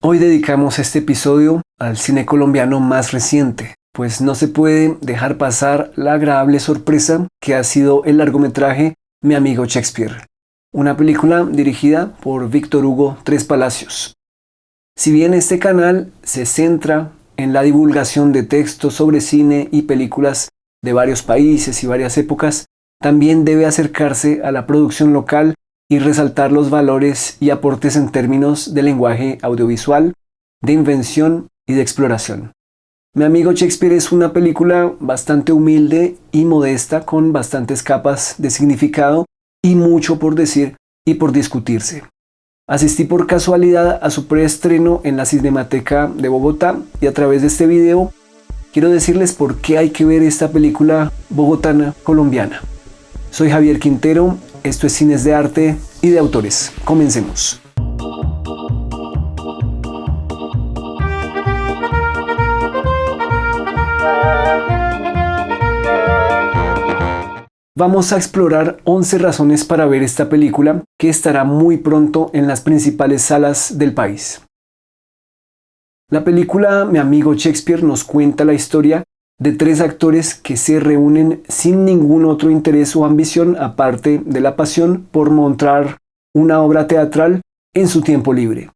Hoy dedicamos este episodio al cine colombiano más reciente, pues no se puede dejar pasar la agradable sorpresa que ha sido el largometraje Mi amigo Shakespeare, una película dirigida por Víctor Hugo Tres Palacios. Si bien este canal se centra en la divulgación de textos sobre cine y películas de varios países y varias épocas, también debe acercarse a la producción local y resaltar los valores y aportes en términos de lenguaje audiovisual, de invención y de exploración. Mi amigo Shakespeare es una película bastante humilde y modesta, con bastantes capas de significado y mucho por decir y por discutirse. Asistí por casualidad a su preestreno en la Cinemateca de Bogotá y a través de este video quiero decirles por qué hay que ver esta película bogotana colombiana. Soy Javier Quintero, esto es Cines de Arte y de Autores. Comencemos. Vamos a explorar 11 razones para ver esta película, que estará muy pronto en las principales salas del país. La película Mi amigo Shakespeare nos cuenta la historia de tres actores que se reúnen sin ningún otro interés o ambición aparte de la pasión por montar una obra teatral en su tiempo libre.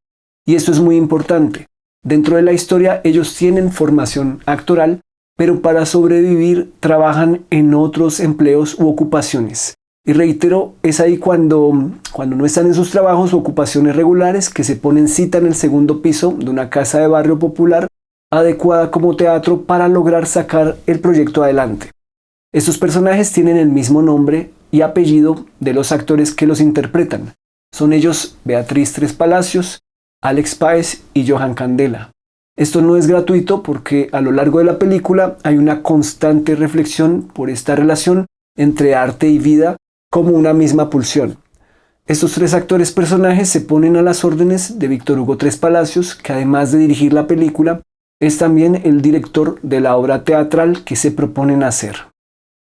Y esto es muy importante. Dentro de la historia ellos tienen formación actoral, pero para sobrevivir trabajan en otros empleos u ocupaciones. Y reitero, es ahí cuando no están en sus trabajos o ocupaciones regulares que se ponen cita en el segundo piso de una casa de barrio popular adecuada como teatro para lograr sacar el proyecto adelante. Estos personajes tienen el mismo nombre y apellido de los actores que los interpretan. Son ellos Beatriz Tres Palacios, Alex Páez y Johan Candela. Esto no es gratuito porque a lo largo de la película hay una constante reflexión por esta relación entre arte y vida como una misma pulsión. Estos tres actores personajes se ponen a las órdenes de Víctor Hugo Tres Palacios, que además de dirigir la película, es también el director de la obra teatral que se proponen hacer.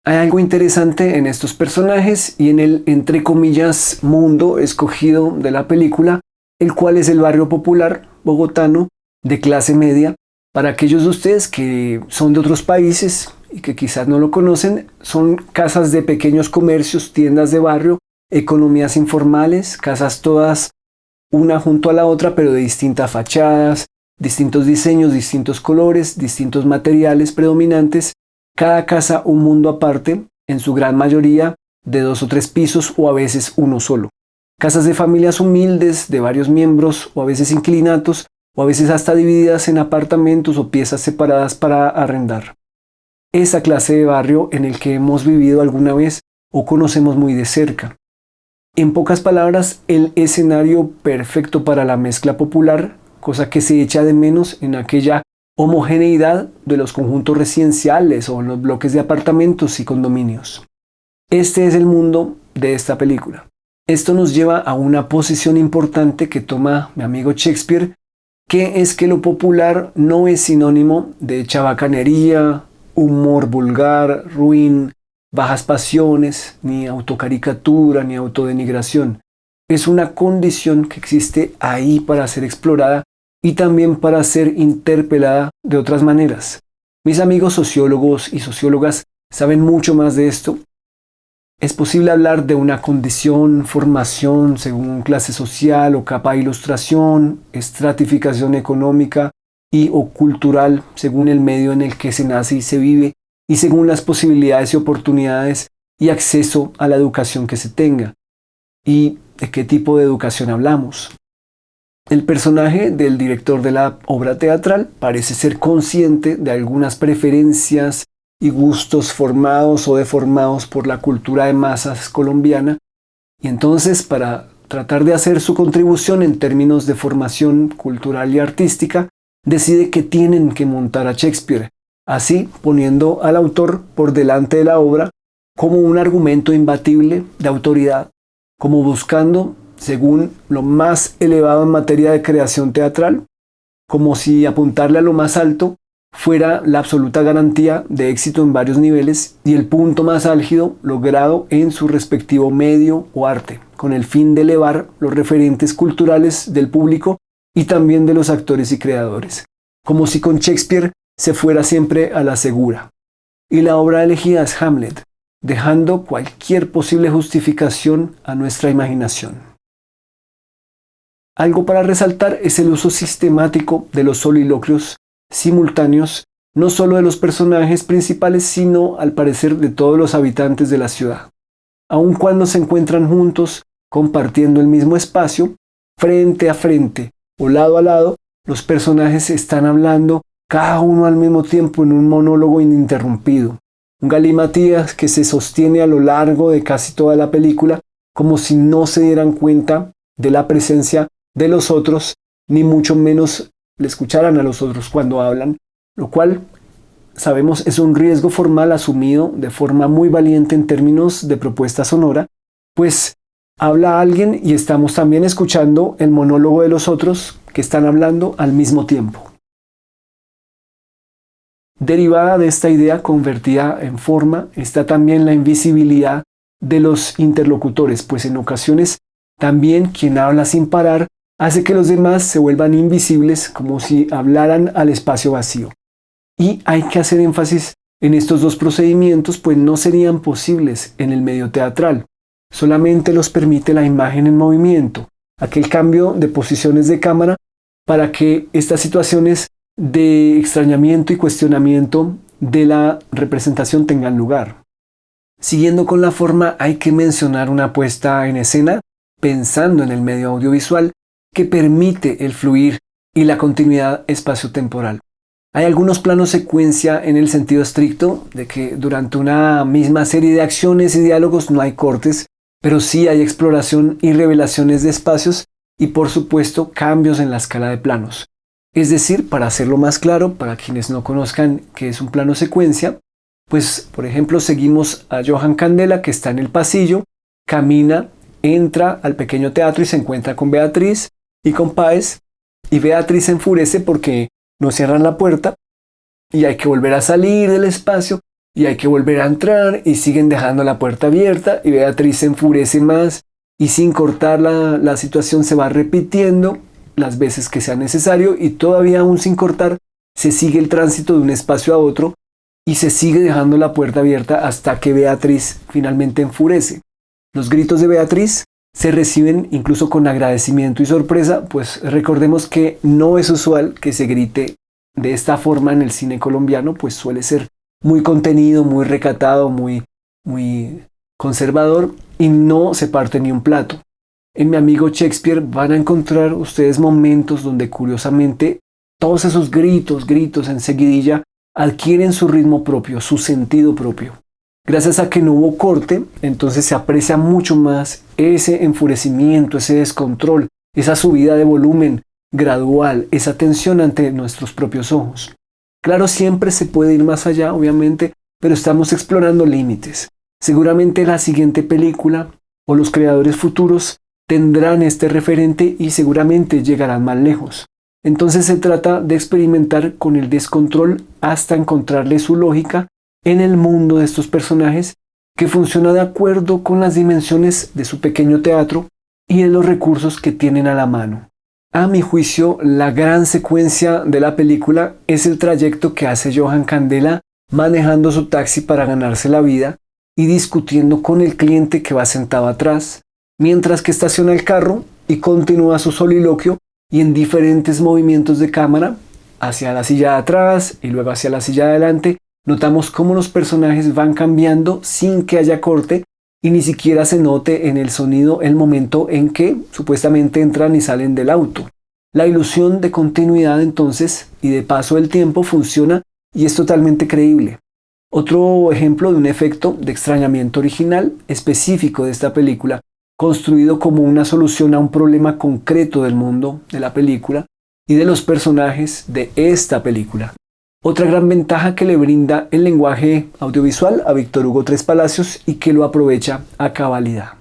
Hay algo interesante en estos personajes y en el, entre comillas, mundo escogido de la película, el cual es el barrio popular bogotano de clase media. Para aquellos de ustedes que son de otros países y que quizás no lo conocen, son casas de pequeños comercios, tiendas de barrio, economías informales, casas todas una junto a la otra, pero de distintas fachadas, distintos diseños, distintos colores, distintos materiales predominantes, cada casa un mundo aparte, en su gran mayoría de 2 o 3 pisos o a veces uno solo. Casas de familias humildes, de varios miembros o a veces inquilinatos, o a veces hasta divididas en apartamentos o piezas separadas para arrendar. Esa clase de barrio en el que hemos vivido alguna vez o conocemos muy de cerca. En pocas palabras, el escenario perfecto para la mezcla popular, cosa que se echa de menos en aquella homogeneidad de los conjuntos residenciales o en los bloques de apartamentos y condominios. Este es el mundo de esta película. Esto nos lleva a una posición importante que toma mi amigo Shakespeare, que es que lo popular no es sinónimo de chabacanería, humor vulgar, ruin, bajas pasiones, ni autocaricatura, ni autodenigración. Es una condición que existe ahí para ser explorada y también para ser interpelada de otras maneras. Mis amigos sociólogos y sociólogas saben mucho más de esto. Es posible hablar de una condición, formación según clase social o capa de ilustración, estratificación económica y o cultural según el medio en el que se nace y se vive y según las posibilidades y oportunidades y acceso a la educación que se tenga. ¿Y de qué tipo de educación hablamos? El personaje del director de la obra teatral parece ser consciente de algunas preferencias y gustos formados o deformados por la cultura de masas colombiana, y entonces para tratar de hacer su contribución en términos de formación cultural y artística, decide que tienen que montar a Shakespeare, así poniendo al autor por delante de la obra como un argumento imbatible de autoridad, como buscando, según lo más elevado en materia de creación teatral, como si apuntarle a lo más alto fuera la absoluta garantía de éxito en varios niveles y el punto más álgido logrado en su respectivo medio o arte, con el fin de elevar los referentes culturales del público y también de los actores y creadores, como si con Shakespeare se fuera siempre a la segura. Y la obra elegida es Hamlet, dejando cualquier posible justificación a nuestra imaginación. Algo para resaltar es el uso sistemático de los soliloquios simultáneos, no solo de los personajes principales, sino al parecer de todos los habitantes de la ciudad. Aun cuando se encuentran juntos, compartiendo el mismo espacio, frente a frente o lado a lado, los personajes están hablando cada uno al mismo tiempo en un monólogo ininterrumpido. Un galimatías que se sostiene a lo largo de casi toda la película, como si no se dieran cuenta de la presencia de los otros, ni mucho menos le escucharan a los otros cuando hablan, lo cual sabemos es un riesgo formal asumido de forma muy valiente en términos de propuesta sonora, pues habla alguien y estamos también escuchando el monólogo de los otros que están hablando al mismo tiempo. Derivada de esta idea convertida en forma está también la invisibilidad de los interlocutores, pues en ocasiones también quien habla sin parar hace que los demás se vuelvan invisibles como si hablaran al espacio vacío. Y hay que hacer énfasis en estos dos procedimientos, pues no serían posibles en el medio teatral. Solamente los permite la imagen en movimiento, aquel cambio de posiciones de cámara para que estas situaciones de extrañamiento y cuestionamiento de la representación tengan lugar. Siguiendo con la forma, hay que mencionar una puesta en escena pensando en el medio audiovisual que permite el fluir y la continuidad espaciotemporal. Hay algunos planos secuencia en el sentido estricto de que durante una misma serie de acciones y diálogos no hay cortes, pero sí hay exploración y revelaciones de espacios y por supuesto cambios en la escala de planos. Es decir, para hacerlo más claro, para quienes no conozcan qué es un plano secuencia, pues por ejemplo seguimos a Johan Candela que está en el pasillo, camina, entra al pequeño teatro y se encuentra con Beatriz y con Páez, y Beatriz se enfurece porque no cierran la puerta y hay que volver a salir del espacio y hay que volver a entrar y siguen dejando la puerta abierta y Beatriz se enfurece más y sin cortar la situación se va repitiendo las veces que sea necesario y todavía aún sin cortar se sigue el tránsito de un espacio a otro y se sigue dejando la puerta abierta hasta que Beatriz finalmente enfurece. Los gritos de Beatriz se reciben incluso con agradecimiento y sorpresa, pues recordemos que no es usual que se grite de esta forma en el cine colombiano, pues suele ser muy contenido, muy recatado, muy conservador y no se parte ni un plato. En Mi amigo Shakespeare van a encontrar ustedes momentos donde curiosamente todos esos gritos en seguidilla adquieren su ritmo propio, su sentido propio. Gracias a que no hubo corte, entonces se aprecia mucho más ese enfurecimiento, ese descontrol, esa subida de volumen gradual, esa tensión ante nuestros propios ojos. Claro, siempre se puede ir más allá, obviamente, pero estamos explorando límites. Seguramente la siguiente película o los creadores futuros tendrán este referente y seguramente llegarán más lejos. Entonces se trata de experimentar con el descontrol hasta encontrarle su lógica en el mundo de estos personajes que funciona de acuerdo con las dimensiones de su pequeño teatro y de los recursos que tienen a la mano. A mi juicio, la gran secuencia de la película es el trayecto que hace Johan Candela manejando su taxi para ganarse la vida y discutiendo con el cliente que va sentado atrás, mientras que estaciona el carro y continúa su soliloquio y en diferentes movimientos de cámara, hacia la silla de atrás y luego hacia la silla de adelante, notamos cómo los personajes van cambiando sin que haya corte y ni siquiera se note en el sonido el momento en que supuestamente entran y salen del auto. La ilusión de continuidad entonces y de paso del tiempo funciona y es totalmente creíble. Otro ejemplo de un efecto de extrañamiento original específico de esta película, construido como una solución a un problema concreto del mundo de la película y de los personajes de esta película. Otra gran ventaja que le brinda el lenguaje audiovisual a Víctor Hugo Tres Palacios y que lo aprovecha a cabalidad.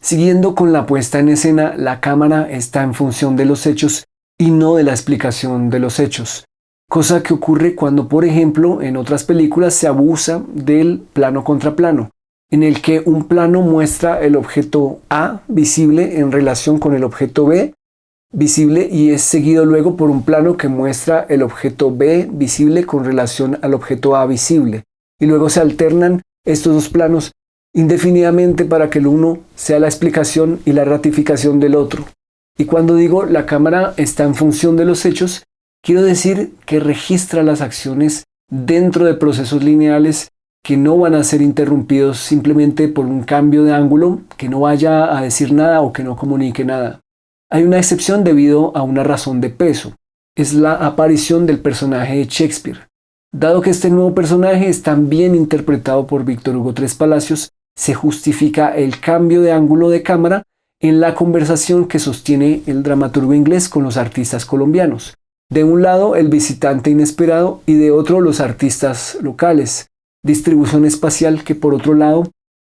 Siguiendo con la puesta en escena, la cámara está en función de los hechos y no de la explicación de los hechos, cosa que ocurre cuando, por ejemplo, en otras películas se abusa del plano contra plano, en el que un plano muestra el objeto A visible en relación con el objeto B visible y es seguido luego por un plano que muestra el objeto B visible con relación al objeto A visible. Y luego se alternan estos dos planos indefinidamente para que el uno sea la explicación y la ratificación del otro. Y cuando digo la cámara está en función de los hechos, quiero decir que registra las acciones dentro de procesos lineales que no van a ser interrumpidos simplemente por un cambio de ángulo que no vaya a decir nada o que no comunique nada. Hay una excepción debido a una razón de peso. Es la aparición del personaje de Shakespeare. Dado que este nuevo personaje es tan bien interpretado por Víctor Hugo Tres Palacios, se justifica el cambio de ángulo de cámara en la conversación que sostiene el dramaturgo inglés con los artistas colombianos. De un lado, el visitante inesperado y de otro, los artistas locales. Distribución espacial que, por otro lado,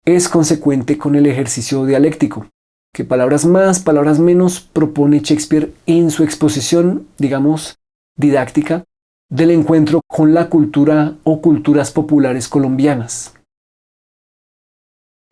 es consecuente con el ejercicio dialéctico, que palabras más, palabras menos propone Shakespeare en su exposición, digamos, didáctica, del encuentro con la cultura o culturas populares colombianas.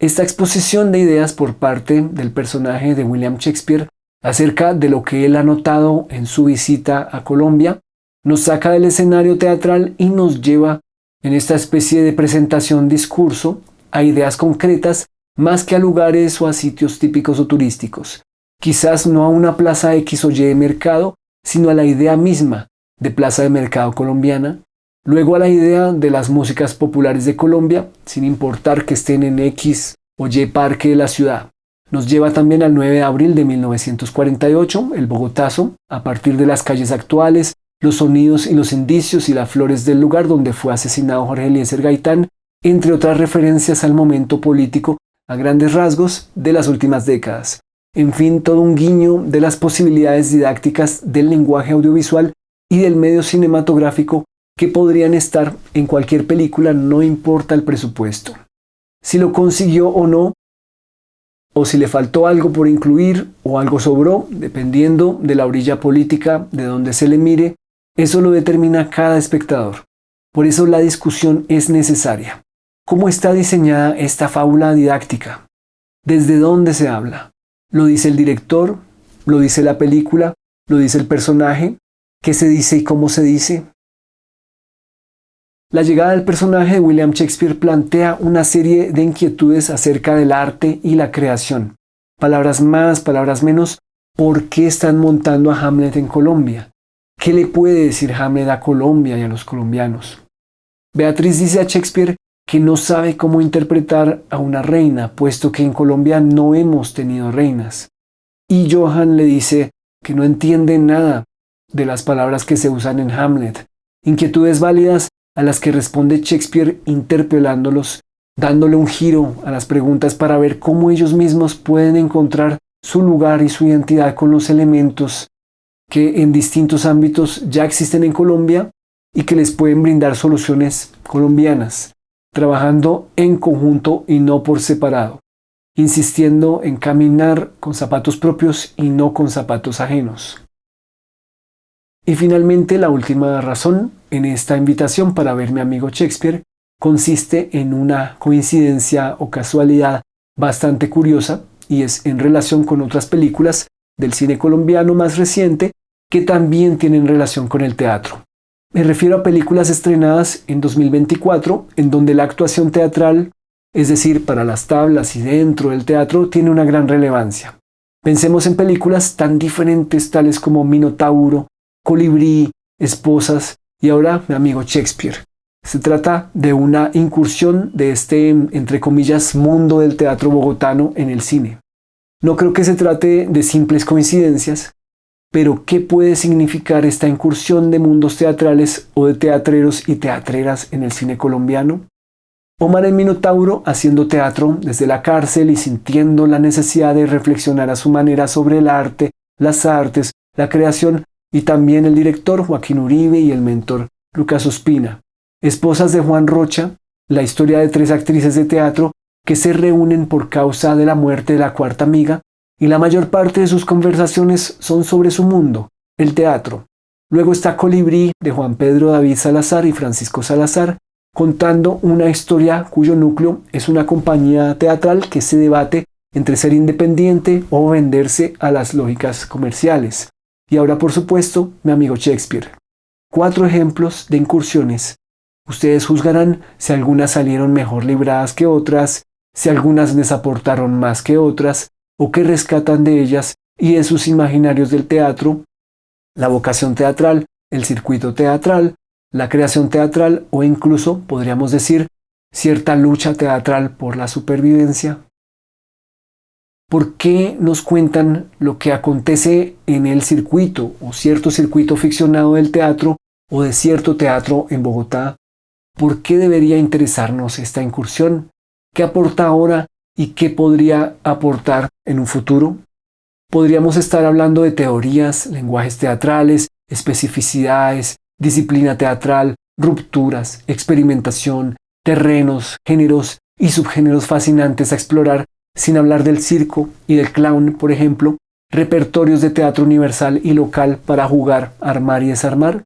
Esta exposición de ideas por parte del personaje de William Shakespeare acerca de lo que él ha notado en su visita a Colombia nos saca del escenario teatral y nos lleva en esta especie de presentación-discurso a ideas concretas más que a lugares o a sitios típicos o turísticos. Quizás no a una plaza X o Y de mercado, sino a la idea misma de plaza de mercado colombiana, luego a la idea de las músicas populares de Colombia, sin importar que estén en X o Y parque de la ciudad. Nos lleva también al 9 de abril de 1948, el Bogotazo, a partir de las calles actuales, los sonidos y los indicios y las flores del lugar donde fue asesinado Jorge Eliezer Gaitán, entre otras referencias al momento político a grandes rasgos de las últimas décadas. En fin, todo un guiño de las posibilidades didácticas del lenguaje audiovisual y del medio cinematográfico que podrían estar en cualquier película, no importa el presupuesto. Si lo consiguió o no, o si le faltó algo por incluir o algo sobró, dependiendo de la orilla política de donde se le mire, eso lo determina cada espectador. Por eso la discusión es necesaria. ¿Cómo está diseñada esta fábula didáctica? ¿Desde dónde se habla? ¿Lo dice el director? ¿Lo dice la película? ¿Lo dice el personaje? ¿Qué se dice y cómo se dice? La llegada del personaje de William Shakespeare plantea una serie de inquietudes acerca del arte y la creación. Palabras más, palabras menos, ¿por qué están montando a Hamlet en Colombia? ¿Qué le puede decir Hamlet a Colombia y a los colombianos? Beatriz dice a Shakespeare que no sabe cómo interpretar a una reina, puesto que en Colombia no hemos tenido reinas. Y Johan le dice que no entiende nada de las palabras que se usan en Hamlet. Inquietudes válidas a las que responde Shakespeare interpelándolos, dándole un giro a las preguntas para ver cómo ellos mismos pueden encontrar su lugar y su identidad con los elementos que en distintos ámbitos ya existen en Colombia y que les pueden brindar soluciones colombianas, trabajando en conjunto y no por separado, insistiendo en caminar con zapatos propios y no con zapatos ajenos. Y finalmente, la última razón en esta invitación para ver mi amigo Shakespeare consiste en una coincidencia o casualidad bastante curiosa y es en relación con otras películas del cine colombiano más reciente que también tienen relación con el teatro. Me refiero a películas estrenadas en 2024 en donde la actuación teatral, es decir, para las tablas y dentro del teatro, tiene una gran relevancia. Pensemos en películas tan diferentes tales como Minotauro, Colibrí, Esposas y ahora mi amigo Shakespeare. Se trata de una incursión de este, entre comillas, mundo del teatro bogotano en el cine. No creo que se trate de simples coincidencias, pero ¿qué puede significar esta incursión de mundos teatrales o de teatreros y teatreras en el cine colombiano? Omar el Minotauro haciendo teatro desde la cárcel y sintiendo la necesidad de reflexionar a su manera sobre el arte, las artes, la creación, y también el director Joaquín Uribe y el mentor Lucas Ospina. Esposas de Juan Rocha, la historia de 3 actrices de teatro que se reúnen por causa de la muerte de la cuarta amiga y la mayor parte de sus conversaciones son sobre su mundo, el teatro. Luego está Colibrí de Juan Pedro David Salazar y Francisco Salazar, contando una historia cuyo núcleo es una compañía teatral que se debate entre ser independiente o venderse a las lógicas comerciales. y ahora por supuesto mi amigo Shakespeare. 4 ejemplos de incursiones. Ustedes juzgarán si algunas salieron mejor libradas que otras, si algunas les aportaron más que otras, o qué rescatan de ellas y de sus imaginarios del teatro, la vocación teatral, el circuito teatral, la creación teatral o incluso, podríamos decir, cierta lucha teatral por la supervivencia. ¿Por qué nos cuentan lo que acontece en el circuito o cierto circuito ficcionado del teatro o de cierto teatro en Bogotá? ¿Por qué debería interesarnos esta incursión? ¿Qué aporta ahora y qué podría aportar en un futuro? Podríamos estar hablando de teorías, lenguajes teatrales, especificidades, disciplina teatral, rupturas, experimentación, terrenos, géneros y subgéneros fascinantes a explorar, sin hablar del circo y del clown, por ejemplo, repertorios de teatro universal y local para jugar, armar y desarmar.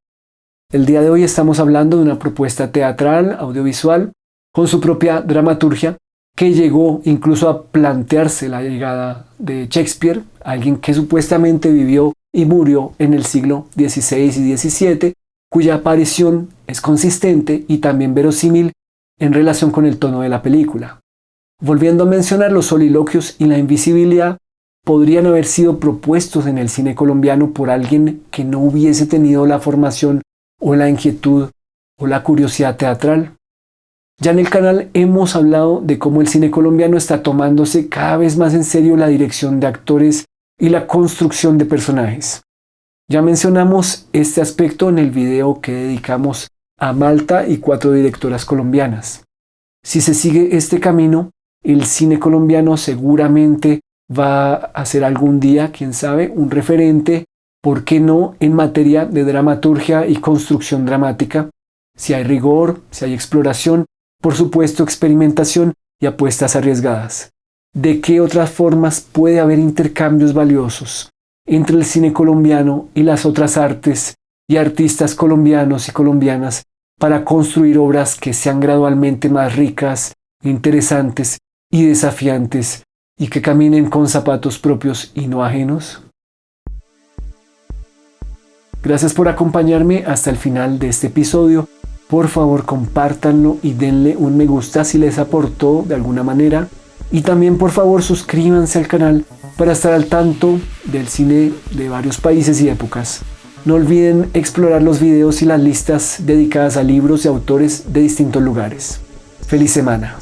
El día de hoy estamos hablando de una propuesta teatral, audiovisual, con su propia dramaturgia, que llegó incluso a plantearse la llegada de Shakespeare, alguien que supuestamente vivió y murió en el siglo XVI y XVII, cuya aparición es consistente y también verosímil en relación con el tono de la película. Volviendo a mencionar, los soliloquios y la invisibilidad podrían haber sido propuestos en el cine colombiano por alguien que no hubiese tenido la formación o la inquietud o la curiosidad teatral. Ya en el canal hemos hablado de cómo el cine colombiano está tomándose cada vez más en serio la dirección de actores y la construcción de personajes. Ya mencionamos este aspecto en el video que dedicamos a Malta y 4 directoras colombianas. Si se sigue este camino, el cine colombiano seguramente va a ser algún día, quién sabe, un referente, ¿por qué no?, en materia de dramaturgia y construcción dramática. Si hay rigor, si hay exploración, por supuesto experimentación y apuestas arriesgadas. ¿De qué otras formas puede haber intercambios valiosos entre el cine colombiano y las otras artes y artistas colombianos y colombianas para construir obras que sean gradualmente más ricas, interesantes y desafiantes y que caminen con zapatos propios y no ajenos? Gracias por acompañarme hasta el final de este episodio. Por favor, compártanlo y denle un me gusta si les aportó de alguna manera. Y también, por favor, suscríbanse al canal para estar al tanto del cine de varios países y épocas. No olviden explorar los videos y las listas dedicadas a libros y autores de distintos lugares. ¡Feliz semana!